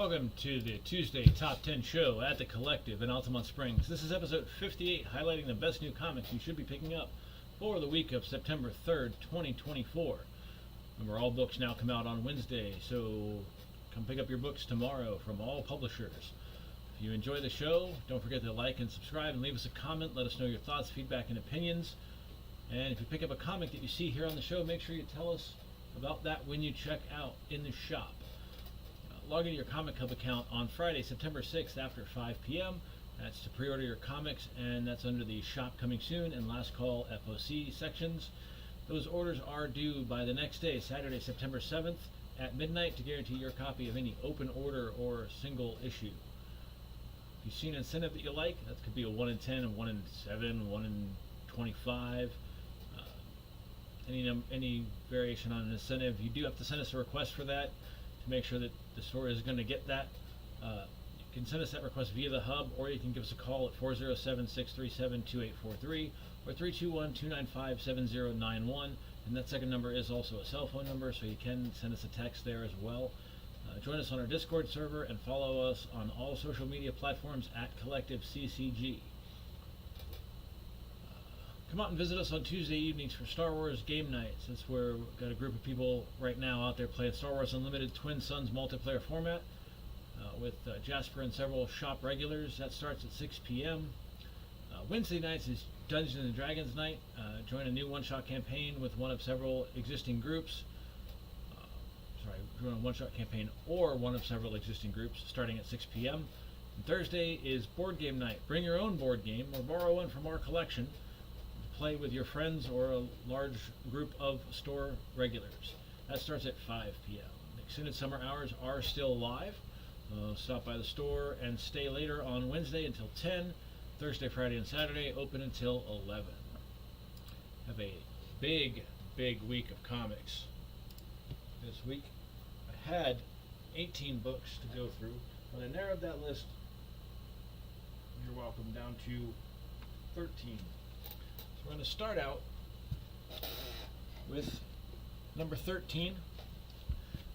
Welcome to the Tuesday Top 10 show at the Collective in Altamont Springs. This is episode 58, highlighting the best new comics you should be picking up for the week of September 3rd, 2024. Remember, all books now come out on Wednesday, so come pick up your books tomorrow from all publishers. If you enjoy the show, don't forget to like and subscribe and leave us a comment. Let us know your thoughts, feedback, and opinions. And if you pick up a comic that you see here on the show, make sure you tell us about that when you check out in the shop. Log into your Comic Hub account on Friday, September 6th after 5 p.m. That's to pre-order your comics, and that's under the Shop Coming Soon and Last Call FOC sections. Those orders are due by the next day, Saturday, September 7th at midnight, to guarantee your copy of any open order or single issue. If you've seen an incentive that you like, that could be a 1 in 10, a 1 in 7, 1 in 25, any variation on an incentive. You do have to send us a request for that to make sure that the store is going to get that. You can send us that request via the hub, or you can give us a call at 407-637-2843 or 321-295-7091. And that second number is also a cell phone number, so you can send us a text there as well. Join us on our Discord server and follow us on all social media platforms at Collective CCG. Come out and visit us on Tuesday evenings for Star Wars game nights. That's where we've got a group of people right now out there playing Star Wars Unlimited Twin Suns multiplayer format with Jasper and several shop regulars. That starts at 6 p.m. Wednesday nights is Dungeons & Dragons night. Join a new one-shot campaign with one of several existing groups. Join a one-shot campaign or one of several existing groups starting at 6 p.m. And Thursday is board game night. Bring your own board game or borrow one from our collection. Play with your friends or a large group of store regulars. That starts at 5 p.m. The extended summer hours are still live. Stop by the store and stay later on Wednesday until 10. Thursday, Friday, and Saturday open until 11. Have a big week of comics this week. I had 18 books to go through, but I narrowed that list, you're welcome, down to 13. We're going to start out with number 13.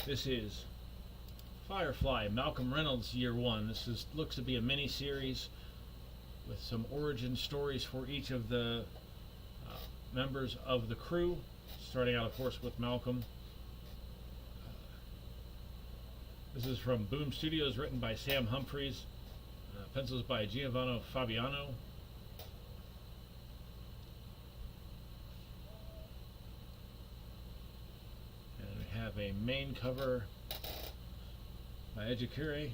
This is Firefly, Malcolm Reynolds, Year 1. This looks to be a mini-series with some origin stories for each of the members of the crew, starting out, of course, with Malcolm. This is from Boom Studios, written by Sam Humphries, pencils by Giovanni Fabiano. Have a main cover by Ejikure.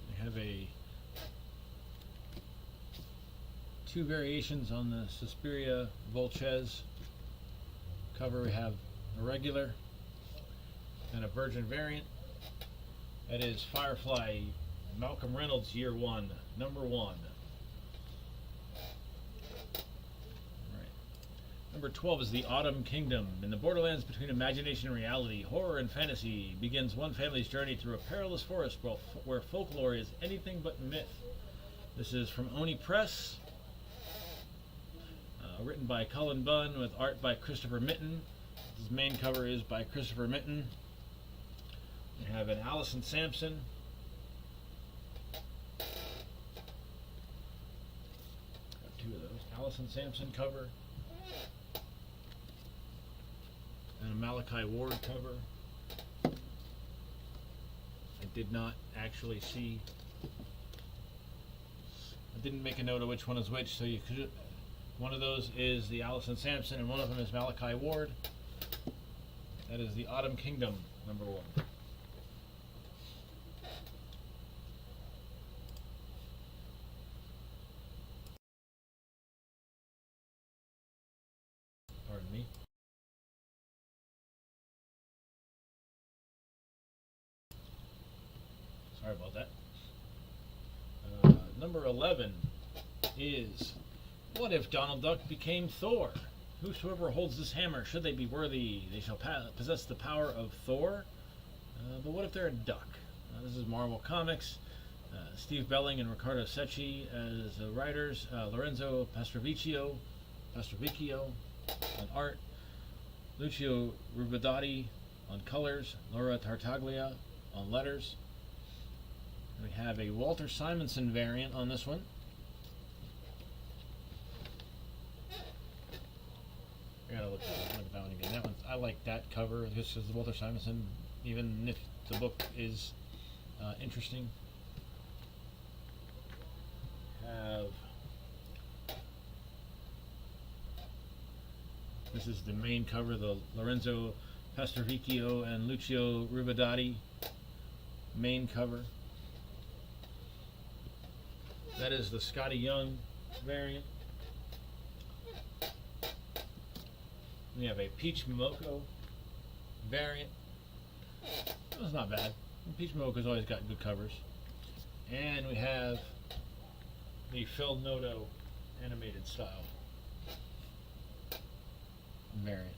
We have two variations on the Suspiria Volches cover. We have a regular and a virgin variant. That is Firefly, Malcolm Reynolds, Year 1, number 1. Number 12 is The Autumn Kingdom. In the borderlands between imagination and reality, horror and fantasy begins one family's journey through a perilous forest where folklore is anything but myth. This is from Oni Press, written by Cullen Bunn with art by Christopher Mitten. His main cover is by Christopher Mitten. We have an Allison Sampson. Got two of those. Allison Sampson cover. And a Malachi Ward cover. I did not actually see. I didn't make a note of which one is which, so you could. One of those is the Allison Sampson, and one of them is Malachi Ward. That is The Autumn Kingdom, number 1. Pardon me. Sorry about that. Number 11 is What If Donald Duck Became Thor? Whosoever holds this hammer, should they be worthy, they shall possess the power of Thor. But what if they're a duck? This is Marvel Comics. Steve Belling and Riccardo Secchi as writers. Lorenzo Pastrovicchio on art. Lucio Rubadati on colors. Laura Tartaglia on letters. We have a Walter Simonson variant on this one. I gotta look at that one again. That one, I like that cover. This is Walter Simonson, even if the book is interesting. This is the main cover, the Lorenzo Pastrovicchio and Lucio Rubadati main cover. That is the Scotty Young variant. We have a Peach Momoko variant. That's not bad. Peach Momoko's always got good covers. And we have the Phil Noto animated style variant.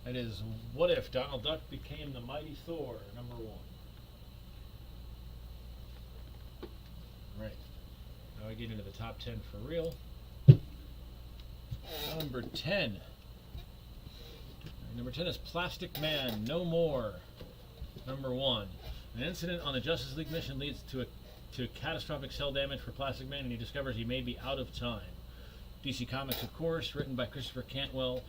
That is What If Donald Duck Became the Mighty Thor, number 1. Right. Now we get into the top 10 for real. Number 10. Number 10 is Plastic Man, No More. Number 1. An incident on the Justice League mission leads to catastrophic cell damage for Plastic Man, and he discovers he may be out of time. DC Comics, of course, written by Christopher Cantwell,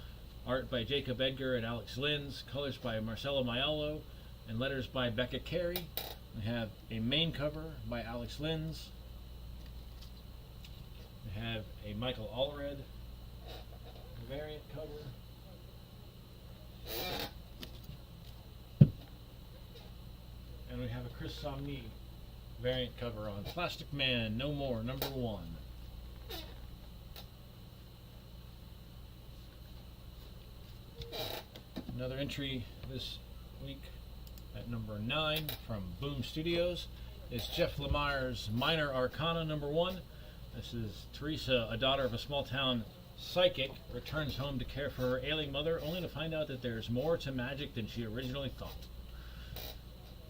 art by Jacob Edgar and Alex Linz, colors by Marcelo Maiolo, and letters by Becca Carey. We have a main cover by Alex Linz. We have a Michael Allred variant cover. And we have a Chris Samnee variant cover on Plastic Man, No More, number 1. Another entry this week at number 9 from Boom Studios is Jeff Lemire's Minor Arcana, number 1. This is Teresa, a daughter of a small town psychic, returns home to care for her ailing mother, only to find out that there's more to magic than she originally thought.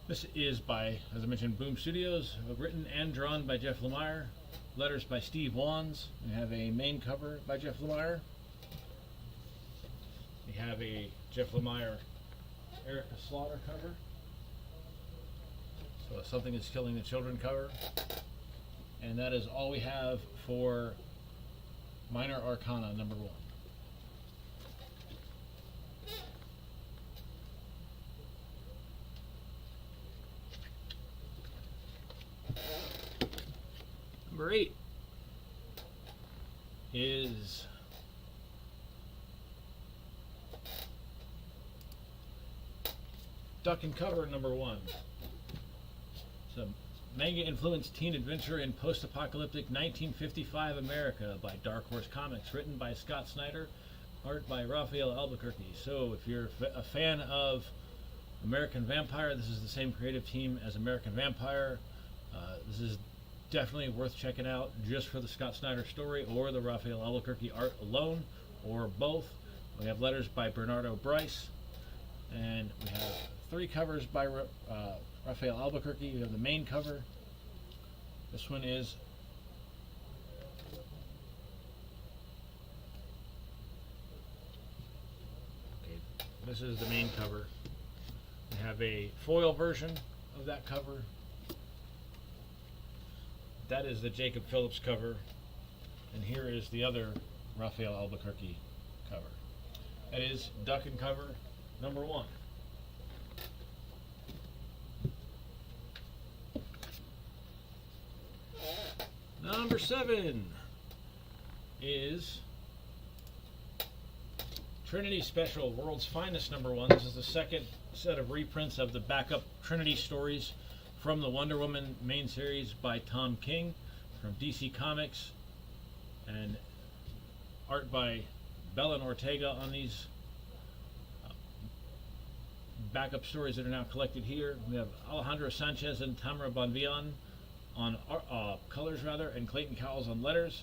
This is by, as I mentioned, Boom Studios, written and drawn by Jeff Lemire, letters by Steve Wands. We have a main cover by Jeff Lemire. We have a Jeff Lemire Erica Slaughter cover. So Something is Killing the Children cover. And that is all we have for Minor Arcana, number 1. Number 8 is Duck and Cover, number 1. It's a manga-influenced teen adventure in post-apocalyptic 1955 America by Dark Horse Comics, written by Scott Snyder, art by Raphael Albuquerque. So if you're a fan of American Vampire, this is the same creative team as American Vampire. This is definitely worth checking out just for the Scott Snyder story or the Raphael Albuquerque art alone, or both. We have letters by Bernardo Bryce, and we have 3 covers by Raphael Albuquerque. We have the main cover. This one is this is the main cover. We have a foil version of that cover. That is the Jacob Phillips cover, and here is the other Raphael Albuquerque cover. That is Duck and Cover number 1. Number 7 is Trinity Special, World's Finest number 1. This is the second set of reprints of the backup Trinity stories from the Wonder Woman main series by Tom King from DC Comics, and art by Belen Ortega on these backup stories that are now collected here. We have Alejandro Sanchez and Tamara Bonvillain on colors and Clayton Cowles on letters.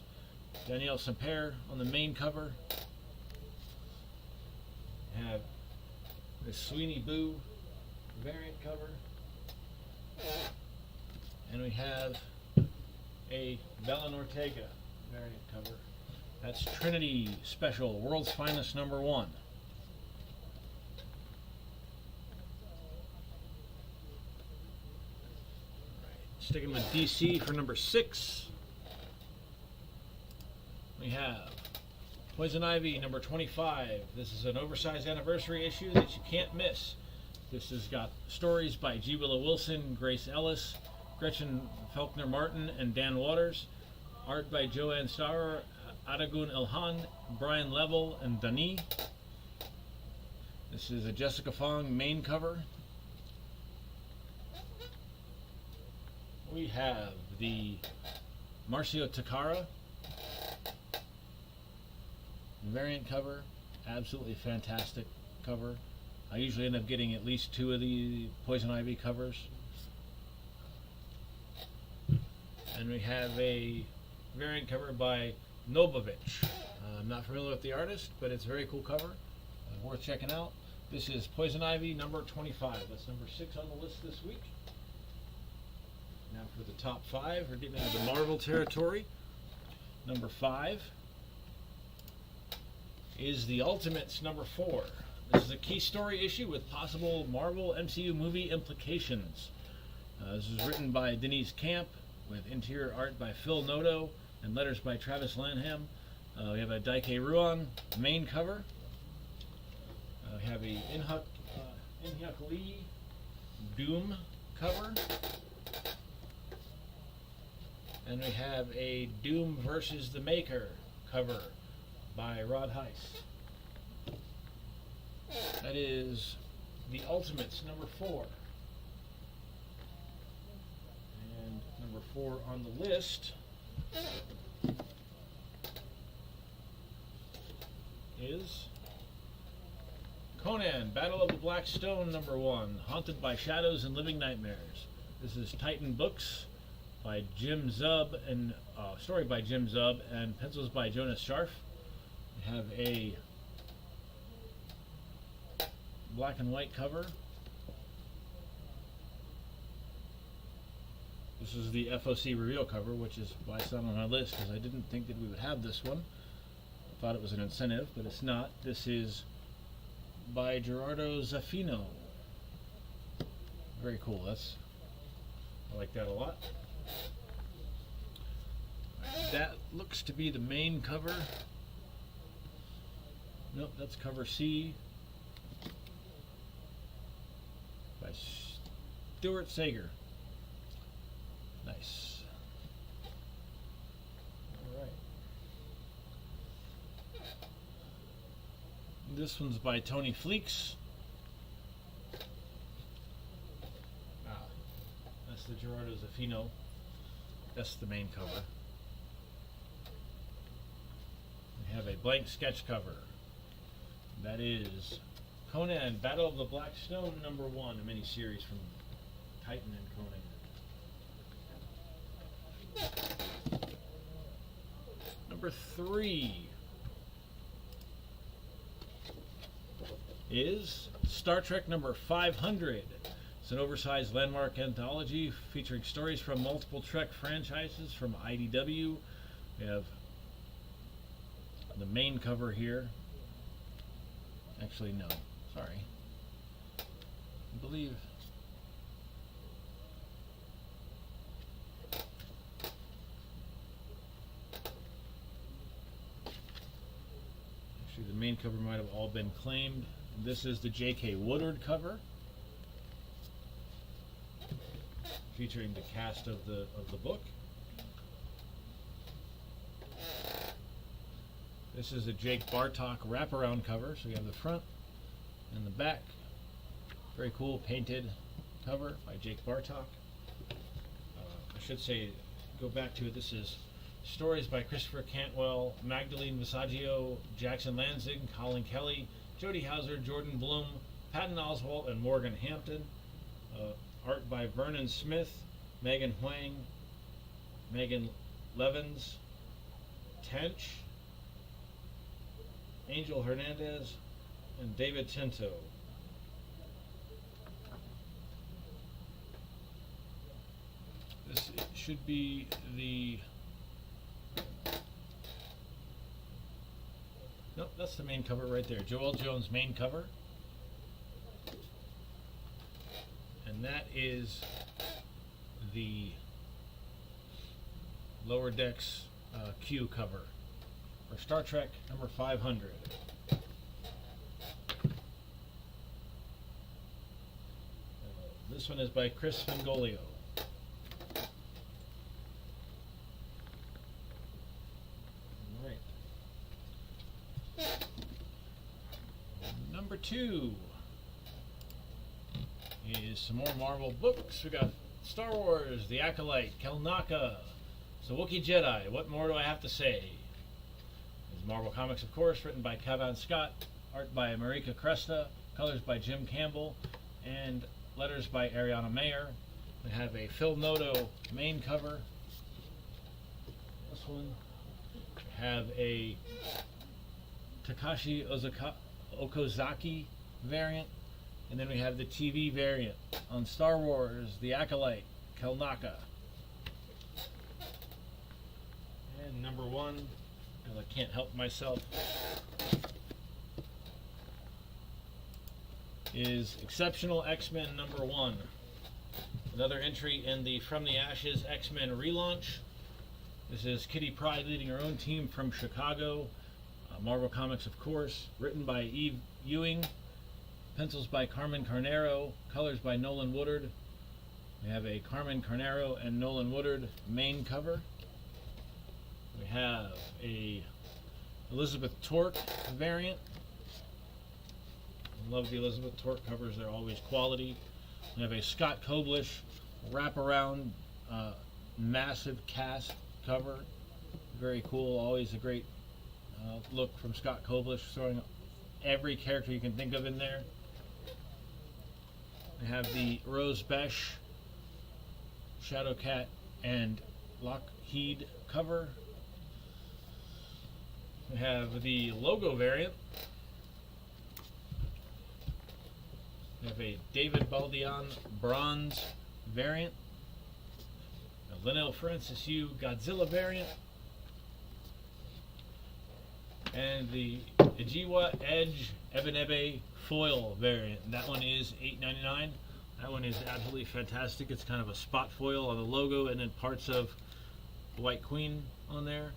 Danielle Semper on the main cover. We have the Sweeney Boo variant cover. And we have a Belen Ortega variant cover. That's Trinity Special, World's Finest number 1. Sticking with DC for number 6, we have Poison Ivy number 25. This is an oversized anniversary issue that you can't miss. This has got stories by G. Willow Wilson, Grace Ellis, Gretchen Faulkner Martin, and Dan Waters. Art by Joanne Starrer, Adagun Ilhan, Brian Level, and Dani. This is a Jessica Fong main cover. We have the Marcio Takara variant cover. Absolutely fantastic cover. I usually end up getting at least 2 of the Poison Ivy covers. And we have a variant cover by Nobovich. I'm not familiar with the artist, but it's a very cool cover. Worth checking out. This is Poison Ivy number 25. That's number 6 on the list this week. Now for the top 5, we're getting into the Marvel territory. Number 5 is The Ultimates number 4. This is a key story issue with possible Marvel MCU movie implications. This is written by Denise Camp with interior art by Phil Noto and letters by Travis Lanham. We have a Daike Ruan main cover. We have a In-Hyuk Lee Doom cover. And we have a Doom versus the Maker cover by Rod Heiss. That is The Ultimates number 4. And number 4 on the list is Conan, Battle of the Black Stone number 1, Haunted by Shadows and Living Nightmares. This is Titan Books by Jim Zub, and story by Jim Zub, and pencils by Jonas Scharf. We have a black and white cover. This is the FOC reveal cover, which is why it's not on our list, because I didn't think that we would have this one. I thought it was an incentive, but it's not. This is by Gerardo Zaffino. Very cool. I like that a lot. That looks to be the main cover. Nope, that's cover C by Stuart Sager. Nice. Alright. This one's by Tony Fleeks. That's the Gerardo Zaffino. That's the main cover. We have a blank sketch cover. That is Conan, Battle of the Black Stone number 1, a mini-series from Titan and Conan. Number 3 is Star Trek number 500. It's an oversized landmark anthology featuring stories from multiple Trek franchises from IDW. We have the main cover here. Actually, no. Sorry. I believe. Actually, the main cover might have all been claimed. This is the J.K. Woodard cover, featuring the cast of the book. This is a Jake Bartok wraparound cover, so you have the front and the back. Very cool painted cover by Jake Bartok. I should say, go back to it. This is stories by Christopher Cantwell, Magdalene Visaggio, Jackson Lanzing, Colin Kelly, Jody Hauser, Jordan Bloom, Patton Oswalt, and Morgan Hampton. Art by Vernon Smith, Megan Huang, Megan Levins, Tench, Angel Hernandez, and David Tinto. This should be the... Nope, that's the main cover right there. Joel Jones' main cover. And that is the Lower Decks Q cover for Star Trek number 500. This one is by Chris Fingolio. Alright. Number 2 is some more Marvel books. We got Star Wars, The Acolyte, Kelnaka, it's a Wookiee Jedi. What more do I have to say? It's Marvel Comics, of course, written by Cavan Scott, art by Marika Cresta, colors by Jim Campbell, and letters by Ariana Mayer. We have a Phil Noto main cover. This one. We have a Takashi Okozaki variant. And then we have the TV variant on Star Wars, The Acolyte, Kelnaka. And number 1, because I can't help myself, is Exceptional X-Men number 1. Another entry in the From the Ashes X-Men relaunch. This is Kitty Pryde leading her own team from Chicago. Marvel Comics, of course, written by Eve Ewing. Pencils by Carmen Carnero, colors by Nolan Woodard. We have a Carmen Carnero and Nolan Woodard main cover. We have a Elizabeth Torque variant. I love the Elizabeth Torque covers, they're always quality. We have a Scott Koblish wraparound massive cast cover. Very cool, always a great look from Scott Koblish, throwing every character you can think of in there. We have the Rose Besh, Shadowcat, and Lockheed cover. We have the logo variant. We have a David Baldeon bronze variant. A Linnell Francis Yu Godzilla variant. And the Ijiwa Edge Ebenebe foil variant. That one is $8.99. That one is absolutely fantastic. It's kind of a spot foil on the logo and then parts of White Queen on there.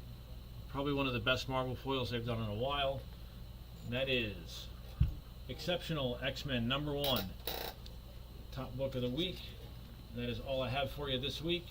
Probably one of the best Marvel foils they've done in a while. And that is Exceptional X-Men number 1. Top book of the week. And that is all I have for you this week.